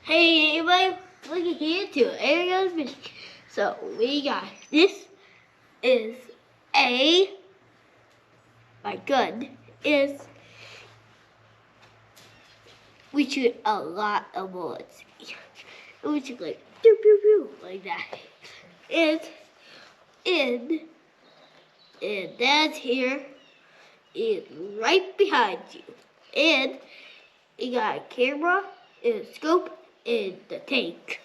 Hey everybody, look at here too. Ariel's Mission. So we got this is my gun is we shoot a lot of bullets. We shoot like pew pew pew like that. And that's here is right behind you. And you got a camera and a scope and the tank.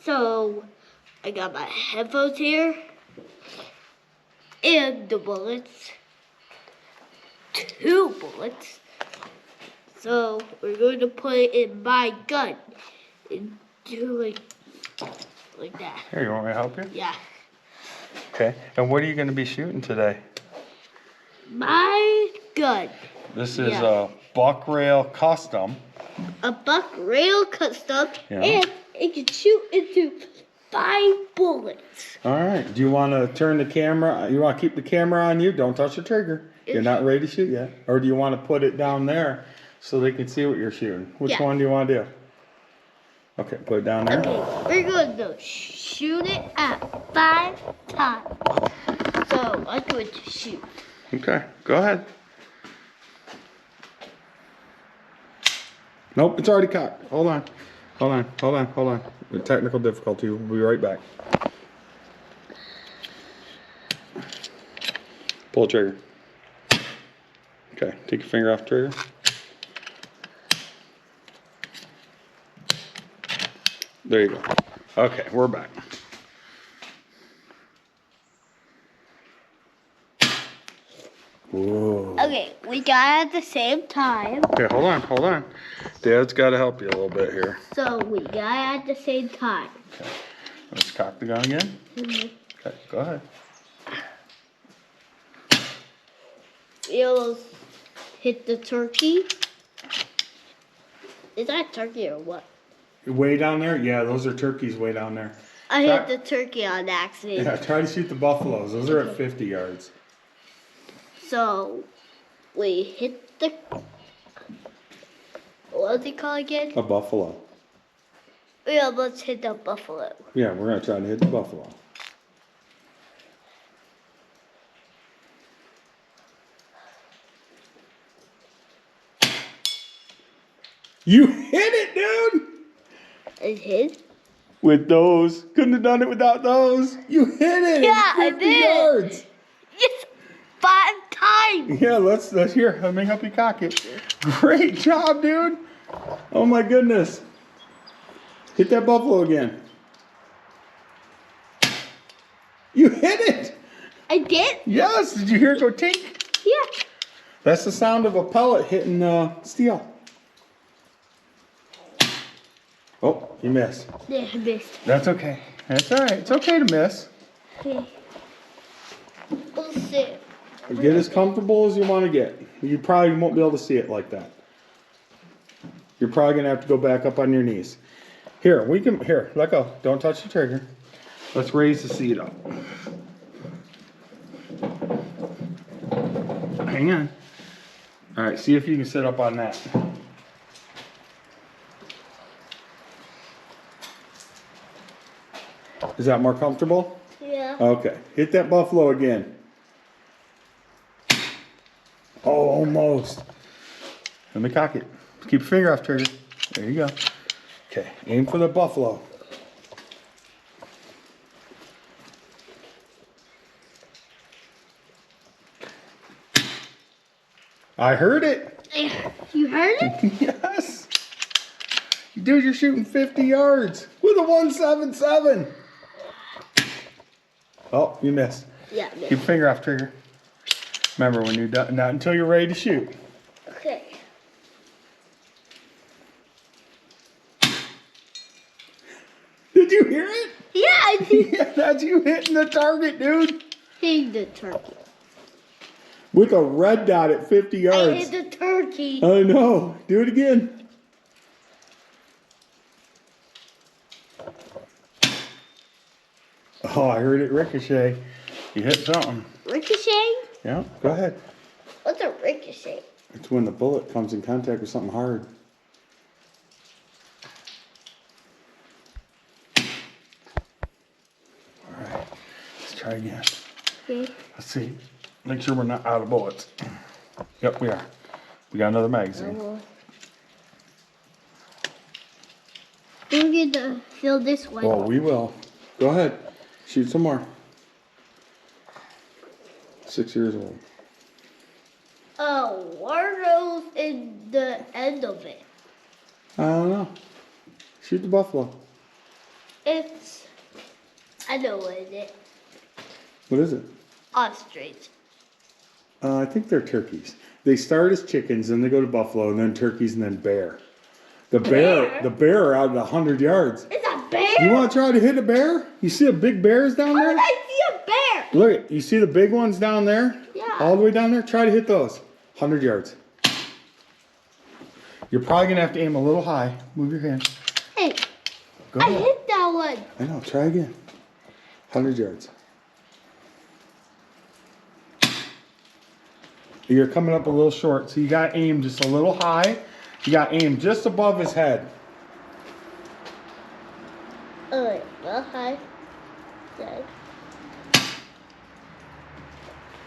So I got my headphones here and the bullets. 2 bullets. So we're going to put it in my gun and do like that. Here, you want me to help you? Yeah. Okay. And what are you going to be shooting today? My gun. This is a Buck Rail Custom. A Buck Rail Custom, Yeah. and it can shoot into 5 bullets. All right. Do you want to turn the camera? You want to keep the camera on you? Don't touch the trigger. You're not ready to shoot yet. Or do you want to put it down there so they can see what you're shooting? Which one do you want to do? Okay, put it down there. Okay, we're going to shoot it at 5 times. So I'm going to shoot. Okay, go ahead. Nope, it's already cocked. Hold on. The technical difficulty. We'll be right back. Pull the trigger. Okay, take your finger off the trigger. There you go. Okay, we're back. Whoa. Okay, we got it at the same time. Okay, hold on. Dad's got to help you a little bit here. So we got it at the same time. Okay, let's cock the gun again. Mm-hmm. Okay, go ahead. We almost hit the turkey. Is that turkey or what? Way down there? Yeah, those are turkeys way down there. I hit the turkey on accident. Yeah, try to shoot the buffaloes. Those are at 50 yards. So we hit the, what's it called again? A buffalo. We almost hit the buffalo. Yeah, we're going to try to hit the buffalo. You hit it, dude! It hit? With those. Couldn't have done it without those. You hit it! Yeah, I 50 did. yards. Yes, 5 times. Yeah, let's here. Let me help you cock it. Great job, dude. Oh my goodness. Hit that buffalo again. You hit it. I did? Yes. Did you hear it go tink? Yeah. That's the sound of a pellet hitting steel. Oh, you missed. Yeah, I missed. That's okay. That's all right. It's okay to miss. Okay. We'll see. Get as comfortable as you want to get. You probably won't be able to see it like that. You're probably going to have to go back up on your knees. Here, let go. Don't touch the trigger. Let's raise the seat up. Hang on. All right, see if you can sit up on that. Is that more comfortable? Yeah. Okay, hit that buffalo again. Oh, almost. Let me cock it. Keep your finger off trigger. There you go. Okay, aim for the buffalo. I heard it. You heard it? Yes. Dude, you're shooting 50 yards with a 177. Oh, you missed. Yeah, Keep your finger off trigger. Remember, when you're done, not until you're ready to shoot. Okay. Did you hear it? Yeah, I did. Yeah, that's you hitting the target, dude. Hit the turkey. With a red dot at 50 yards. I hit the turkey. I know. Do it again. Oh, I heard it ricochet. You hit something. Ricochet? Yeah, go ahead. What's a ricochet? It's when the bullet comes in contact with something hard. try again. Okay. Let's see. Make sure we're not out of bullets. Yep, we are. We got another magazine. We're gonna fill this one. Well, we will. Go ahead. Shoot some more. 6 years old. Oh, what are those in the end of it? I don't know. Shoot the buffalo. I know what it is. What is it? Ostrich. I think they're turkeys. They start as chickens, then they go to buffalo, and then turkeys, and then bear. The bear are out at 100 yards. It's a bear? You want to try to hit a bear? You see the big bears down How there? did I see a bear? Look, you see the big ones down there? Yeah. All the way down there? Try to hit those. 100 yards. You're probably going to have to aim a little high. Move your hand. Hey, Go I ahead. hit that one. I know. Try again. 100 yards. You're coming up a little short, so you got to aim just a little high. You got to aim just above his head. Alright, well, hi. Dad.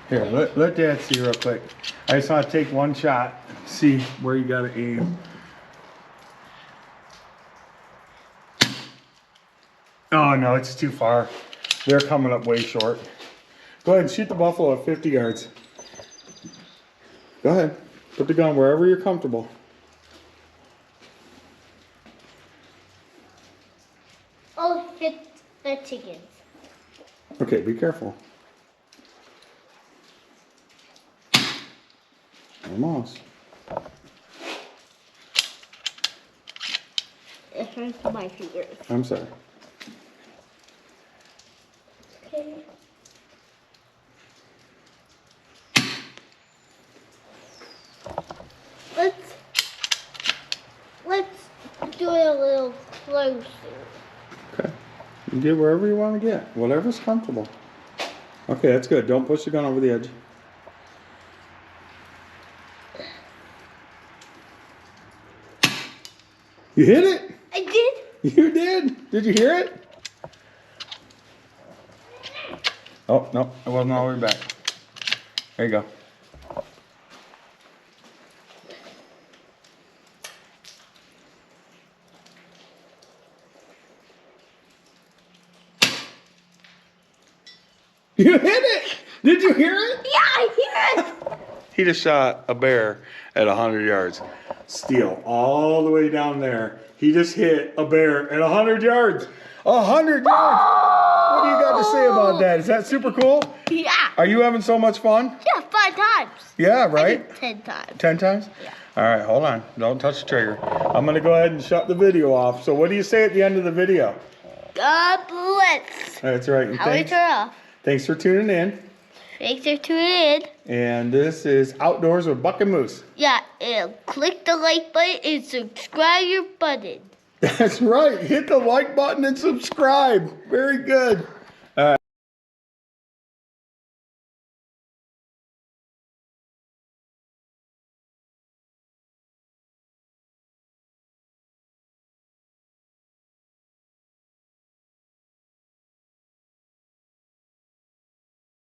Here, let Dad see real quick. I just want to take one shot, see where you got to aim. Oh, no, it's too far. They're coming up way short. Go ahead and shoot the buffalo at 50 yards. Go ahead. Put the gun wherever you're comfortable. Oh, hit the chickens. Okay, be careful. Almost. It hurts my fingers. I'm sorry. Okay. Let's do it a little closer. Okay. You get wherever you want to get. Whatever's comfortable. Okay, that's good. Don't push the gun over the edge. You hit it? I did. You did? Did you hear it? Oh, no. It wasn't all the way back. There you go. You hit it! Did you hear it? Yeah, I hear it. He just shot a bear at 100 yards. Steel all the way down there. He just hit a bear at 100 yards. 100 yards! What do you got to say about that? Is that super cool? Yeah. Are you having so much fun? Yeah, 5 times. Yeah, I right? did 10 times. 10 times? Yeah. All right, hold on. Don't touch the trigger. I'm going to go ahead and shut the video off. So what do you say at the end of the video? God bless. That's right. And How do we turn off? thanks for tuning in. Thanks for tuning in. And this is Outdoors with Buck and Moose. Yeah, and click the like button and subscribe your button. That's right. Hit the like button and subscribe. Very good.